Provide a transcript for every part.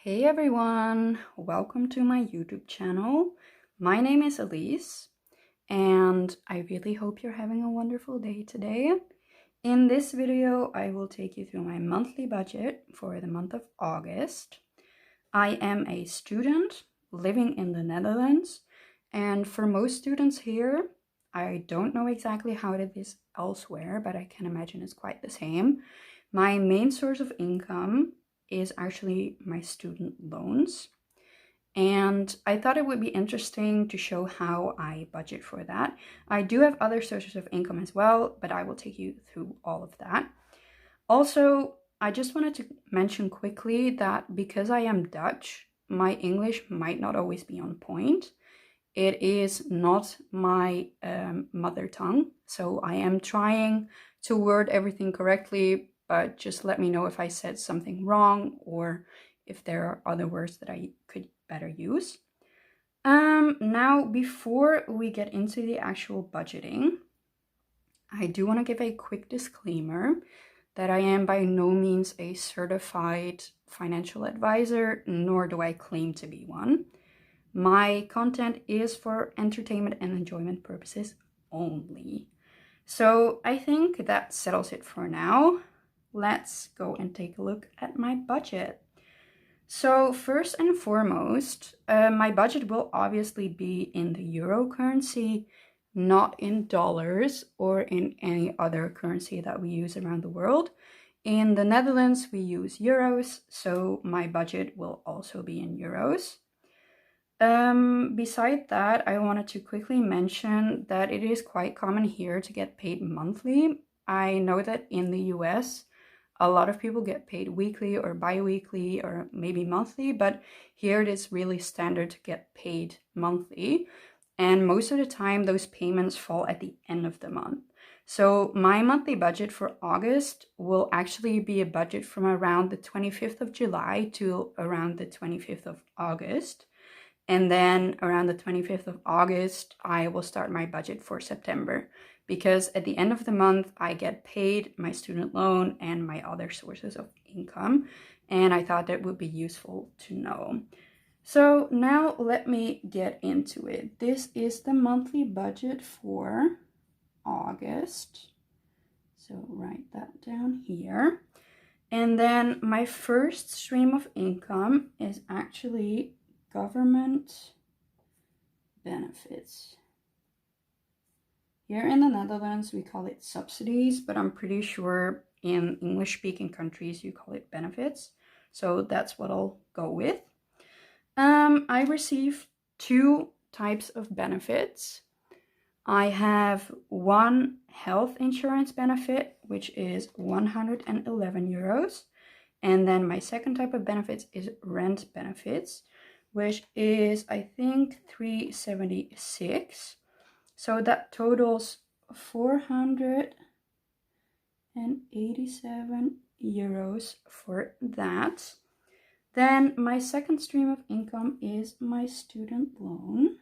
Hey everyone, welcome to my YouTube channel. My name is Elise and I really hope you're having a wonderful day today. In this video, I will take you through my monthly budget for the month of August. I am a student living in the Netherlands, and for most students here, I don't know exactly how it is elsewhere, but I can imagine it's quite the same. My main source of income is actually my student loans. And I thought it would be interesting to show how I budget for that. I do have other sources of income as well, but I will take you through all of that. Also, I just wanted to mention quickly that because I am Dutch, my English might not always be on point. It is not my mother tongue, so I am trying to word everything correctly, but just let me know if I said something wrong or if there are other words that I could better use. Now, before we get into the actual budgeting, I do want to give a quick disclaimer that I am by no means a certified financial advisor, nor do I claim to be one. My content is for entertainment and enjoyment purposes only. So I think that settles it for now. Let's go and take a look at my budget. So first and foremost, my budget will obviously be in the euro currency, not in dollars or in any other currency that we use around the world. In the Netherlands, we use euros, so my budget will also be in euros. Beside that, I wanted to quickly mention that it is quite common here to get paid monthly. I know that in the US, a lot of people get paid weekly or bi-weekly or maybe monthly, but here it is really standard to get paid monthly. And most of the time, those payments fall at the end of the month. So my monthly budget for August will actually be a budget from around the 25th of July to around the 25th of August. And then around the 25th of August, I will start my budget for September, because at the end of the month, I get paid my student loan and my other sources of income. And I thought that would be useful to know. So now let me get into it. This is the monthly budget for August. So write that down here. And then my first stream of income is actually government benefits. Here in the Netherlands, we call it subsidies, but I'm pretty sure in English-speaking countries, you call it benefits. So that's what I'll go with. I receive two types of benefits. I have one health insurance benefit, which is 111 euros. And then my second type of benefits is rent benefits, which is, I think, 376. So that totals 487 euros for that. Then my second stream of income is my student loan.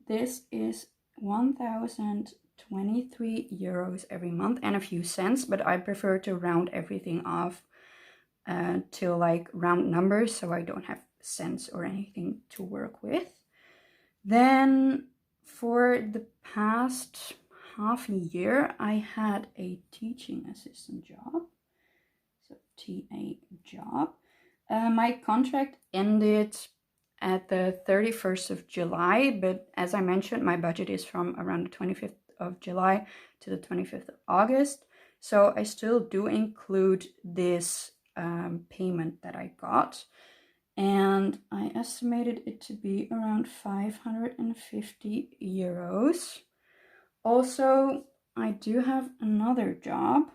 This is 1,023 euros every month and a few cents, but I prefer to round everything off to like round numbers, so I don't have cents or anything to work with. Then for the past half a year, I had a teaching assistant job, so TA job. My contract ended at the 31st of July, but as I mentioned, my budget is from around the 25th of July to the 25th of August. So I still do include this payment that I got, and I estimated it to be around 550 euros. Also, I do have another job.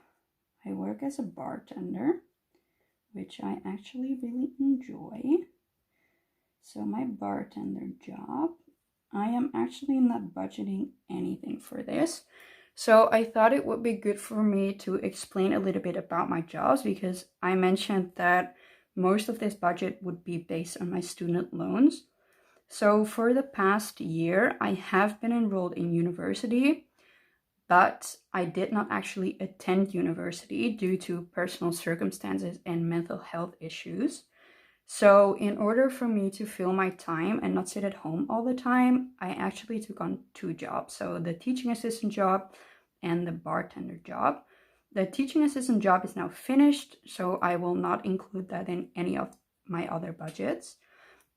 I work as a bartender, which I actually really enjoy. So my bartender job, I am actually not budgeting anything for this. So I thought it would be good for me to explain a little bit about my jobs, because I mentioned that most of this budget would be based on my student loans. So for the past year, I have been enrolled in university, but I did not actually attend university due to personal circumstances and mental health issues. So in order for me to fill my time and not sit at home all the time, I actually took on 2 jobs. So the teaching assistant job and the bartender job. The teaching assistant job is now finished, so I will not include that in any of my other budgets.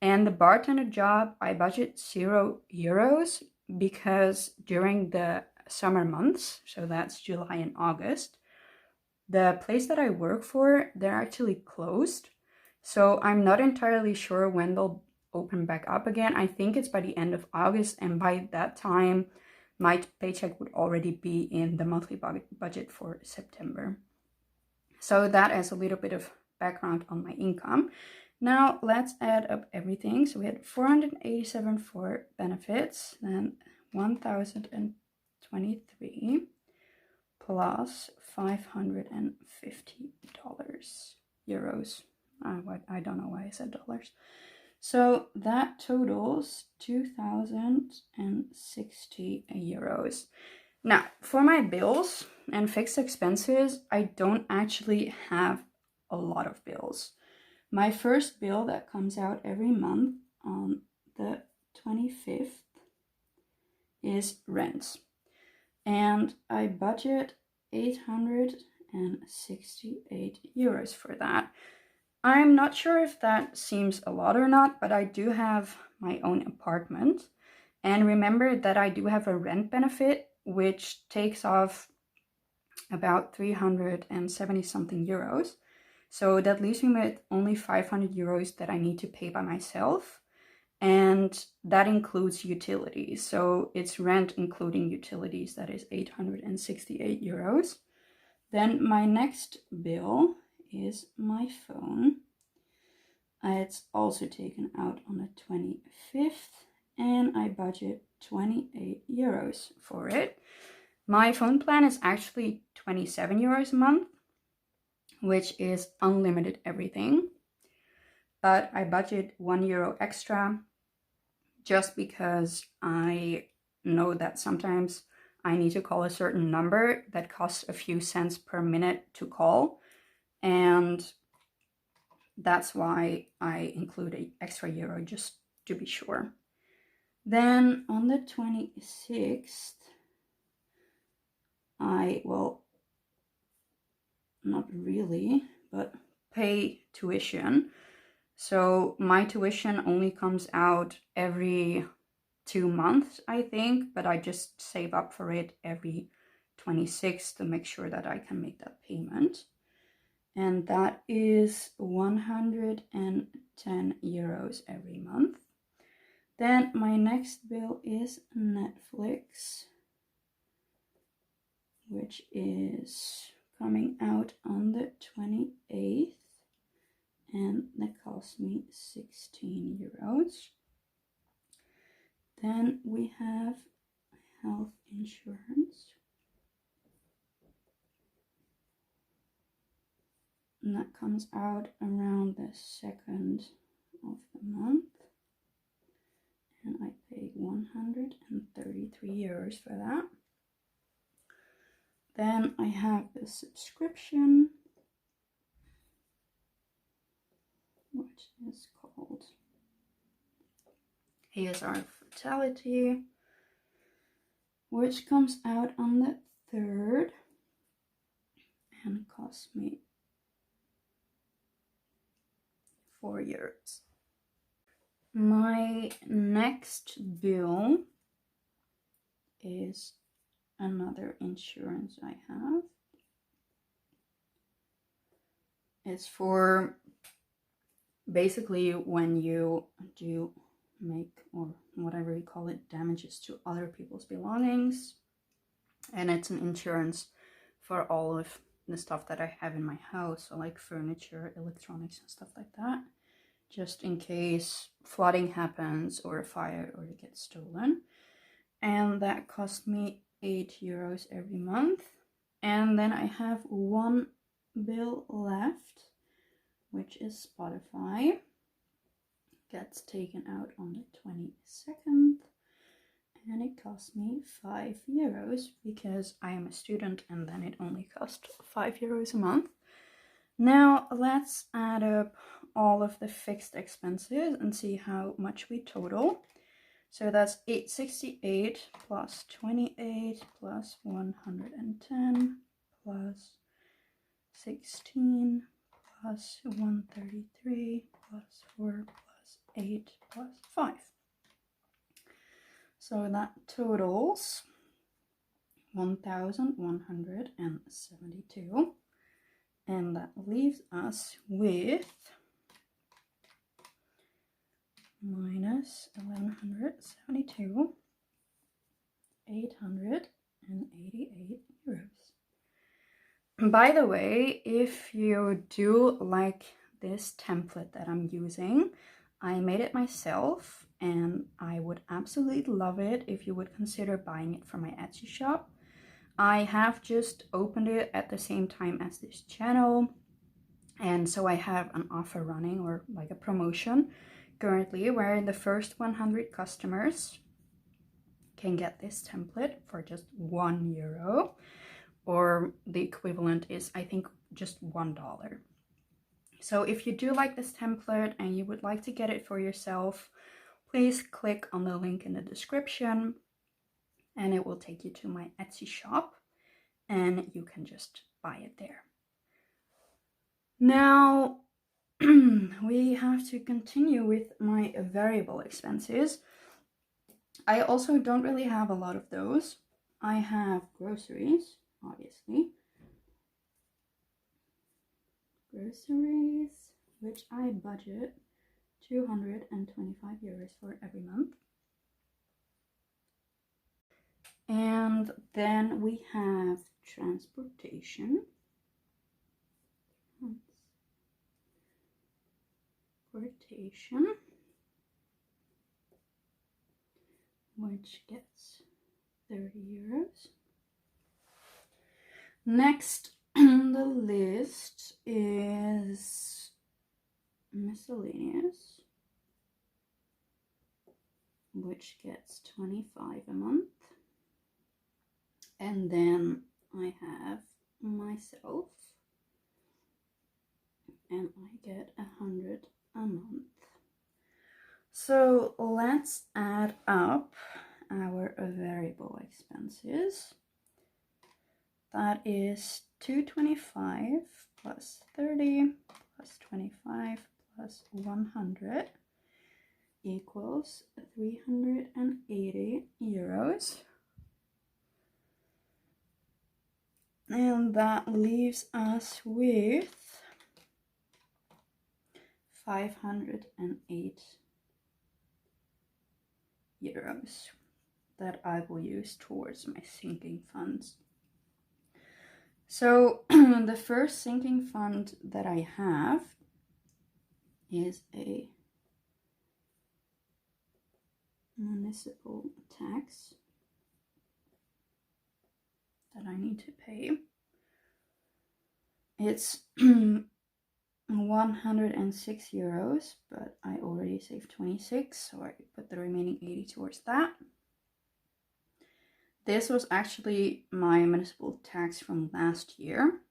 And the bartender job, I budget €0 because during the summer months, so that's July and August, the place that I work for, they're actually closed. So I'm not entirely sure when they'll open back up again. I think it's by the end of August, and by that time, my paycheck would already be in the monthly budget for September. So that is a little bit of background on my income. Now let's add up everything. So we had 487 for benefits, then 1,023 plus $550 euros. I don't know why I said dollars. So that totals 2,060 euros. Now, for my bills and fixed expenses, I don't actually have a lot of bills. My first bill that comes out every month on the 25th is rent. And I budget 868 euros for that. I'm not sure if that seems a lot or not, but I do have my own apartment. And remember that I do have a rent benefit, which takes off about 370 something euros. So that leaves me with only 500 euros that I need to pay by myself. And that includes utilities. So it's rent including utilities, that is 868 euros. Then my next bill is my phone. It's also taken out on the 25th, and I budget 28 euros for it. My phone plan is actually 27 euros a month, which is unlimited everything. But I budget €1 extra just because I know that sometimes I need to call a certain number that costs a few cents per minute to call. And that's why I include an extra euro just to be sure. Then on the 26th, I will not really, but pay tuition. So my tuition only comes out every 2 months, I think, but I just save up for it every 26th to make sure that I can make that payment. And that is 110 euros every month. Then my next bill is Netflix, which is coming out on the 28th. And that cost me 16 euros. Then we have health insurance. And that comes out around the 2nd of the month. And I pay 133 euros for that. Then I have the subscription, which is called ASR Fatality, which comes out on the 3rd and costs me 4 euros. My next bill is another insurance I have. It's for basically when you do make, or whatever you call it, damages to other people's belongings. And it's an insurance for all of the stuff that I have in my house, so like furniture, electronics and stuff like that, just in case flooding happens or a fire or it gets stolen. And that cost me 8 euros every month. And then I have one bill left, which is Spotify. Gets taken out on the 22nd, and and it cost me €5 because I am a student, and then it only cost €5 a month. Now let's add up all of the fixed expenses and see how much we total. So that's $868 plus 28 plus 110 plus 16 plus 133 plus 4 plus 8 plus 5. So that totals 1,172, and that leaves us with minus 1,172, €888. By the way, if you do like this template that I'm using, I made it myself, and I would absolutely love it if you would consider buying it from my Etsy shop. I have just opened it at the same time as this channel, and so I have an offer running, or like a promotion currently, where the first 100 customers can get this template for just €1, or the equivalent is, I think, just $1. So if you do like this template and you would like to get it for yourself, please click on the link in the description and it will take you to my Etsy shop and you can just buy it there. Now we have to continue with my variable expenses. I also don't really have a lot of those. I have groceries, obviously. Groceries, which I budget €225 for every month. And then we have transportation. Which gets €30. Next on the list is miscellaneous, which gets $25 a month. And then I have myself, and I get $100 a month. So let's add up our variable expenses. That is $225 plus 30 plus 25 plus 100 equals €380. And that leaves us with €508 that I will use towards my sinking funds. So the first sinking fund that I have is a municipal tax that I need to pay. It's €106, but I already saved 26, so I put the remaining 80 towards that. This was actually my municipal tax from last year.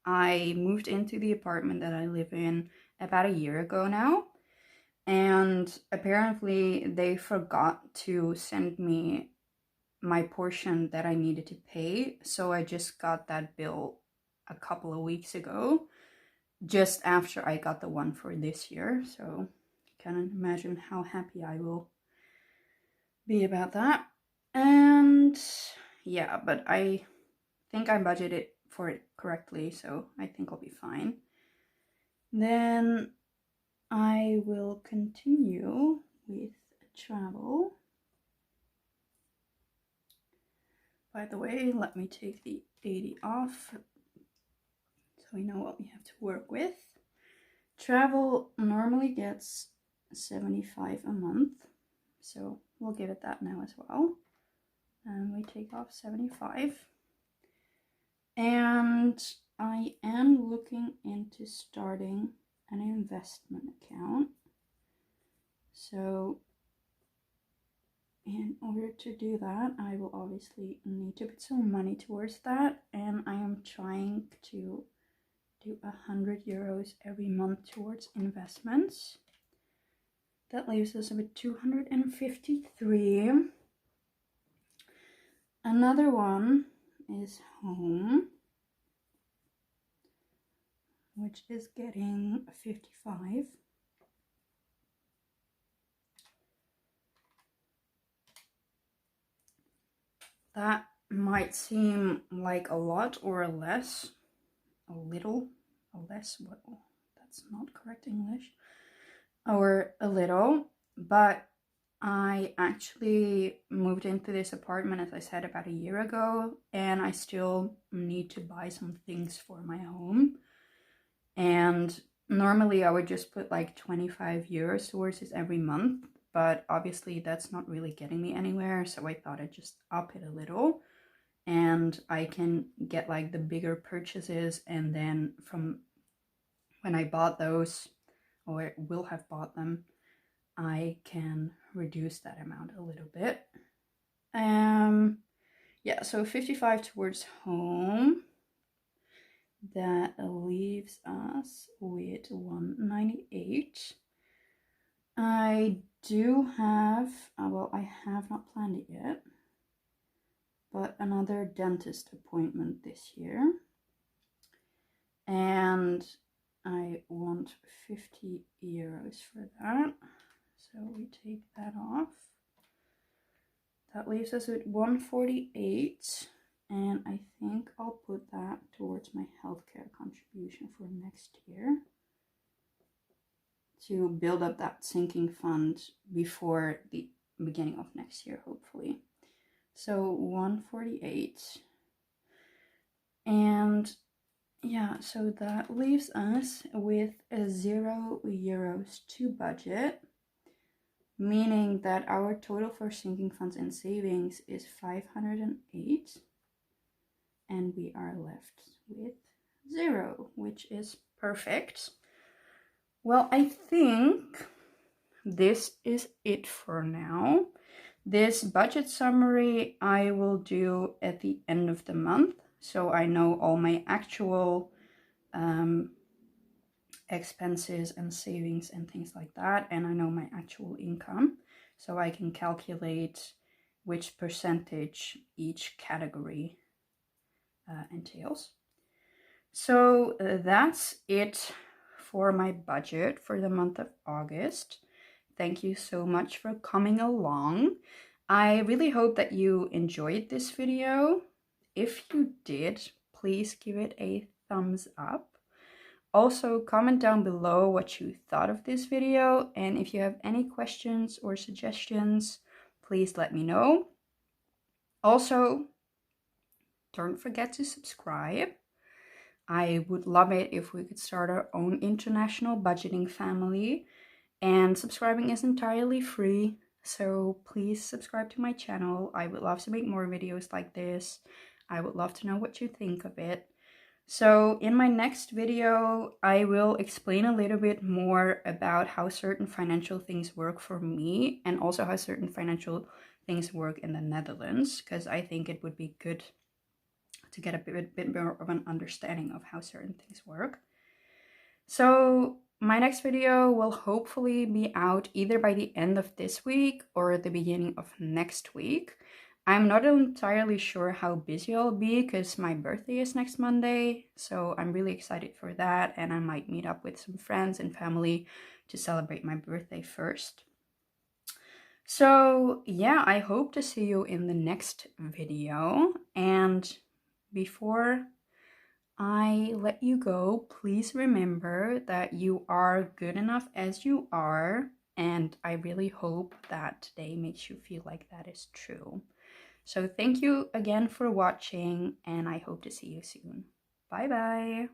I moved into the apartment that I live in about a year ago now, and apparently they forgot to send me my portion that I needed to pay, so I just got that bill a couple of weeks ago, just after I got the one for this year. So you can imagine how happy I will be about that. And yeah, but I think I budgeted for it correctly, so I think I'll be fine. Then I will continue with travel. By the way, let me take the 80 off so we know what we have to work with. Travel normally gets $75 a month, so we'll give it that now as well. And we take off 75. And I am looking into starting an investment account. So in order to do that, I will obviously need to put some money towards that, and I am trying to do 100 euros every month towards investments. That leaves us with 253. Another one is home, which is getting 55. That might seem like a lot or a less, a little, a less, well, that's not correct English, or a little, but I actually moved into this apartment, as I said, about a year ago, and I still need to buy some things for my home. And normally I would just put like 25 euros towards this every month, but obviously that's not really getting me anywhere, so I thought I'd just up it a little, and I can get like the bigger purchases, and then from when I bought those, or will have bought them, I can reduce that amount a little bit. Yeah, so 55 towards home. That leaves us with 198. I do have, well, I have not planned it yet, but another dentist appointment this year. And I want 50 euros for that. So we take that off. That leaves us with 148. And I think I'll put that towards my healthcare contribution for next year, to build up that sinking fund before the beginning of next year, hopefully. So 148. And yeah, so that leaves us with a 0 euros to budget, meaning that our total for sinking funds and savings is 508. And we are left with 0, which is perfect. Well, I think this is it for now. This budget summary I will do at the end of the month, so I know all my actual expenses and savings and things like that, and I know my actual income, so I can calculate which percentage each category entails. So that's it for my budget for the month of August. Thank you so much for coming along. I really hope that you enjoyed this video. If you did, please give it a thumbs up. Also, comment down below what you thought of this video, and if you have any questions or suggestions, please let me know. Also, don't forget to subscribe. I would love it if we could start our own international budgeting family, and subscribing is entirely free, so please subscribe to my channel. I would love to make more videos like this. I would love to know what you think of it. So in my next video, I will explain a little bit more about how certain financial things work for me, and also how certain financial things work in the Netherlands, because I think it would be good to get a bit more of an understanding of how certain things work. So my next video will hopefully be out either by the end of this week or the beginning of next week. I'm not entirely sure how busy I'll be because my birthday is next Monday, so I'm really excited for that, and I might meet up with some friends and family to celebrate my birthday first. So yeah, I hope to see you in the next video, and before I let you go, please remember that you are good enough as you are, and I really hope that today makes you feel like that is true. So thank you again for watching, and I hope to see you soon. Bye bye!